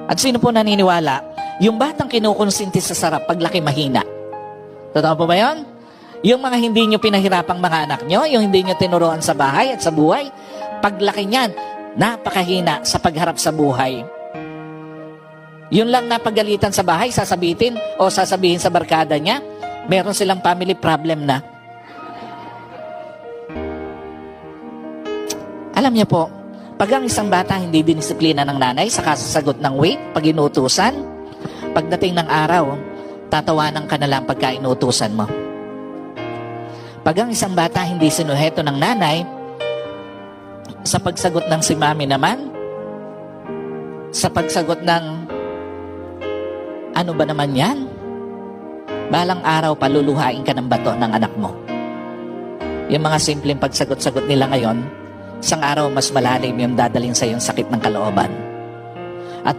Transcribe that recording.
At sino po naniniwala? Yung batang kinukonsinti sa sarap, paglaki mahina. Totoo po ba yun? Yung mga hindi nyo pinahirapang mga anak nyo, yung hindi nyo tinuruan sa bahay at sa buhay, paglaki niyan, napakahina sa pagharap sa buhay. Yun lang napagalitan sa bahay, sasabihin o sasabihin sa barkada niya, meron silang family problem na. Alam niyo po, pag ang isang bata hindi dinisiplina ng nanay sa kasasagot ng wait, pag inutusan, pagdating ng araw, tatawanan ka na lang pagka inutusan mo. Pag ang isang bata hindi sinuheto ng nanay, sa pagsagot ng si mami naman, sa pagsagot ng ano ba naman yan? Balang araw paluluhain ka ng bato ng anak mo. Yung mga simpleng pagsagot-sagot nila ngayon, isang araw mas malalim yung dadalhin sa yung sakit ng kalooban.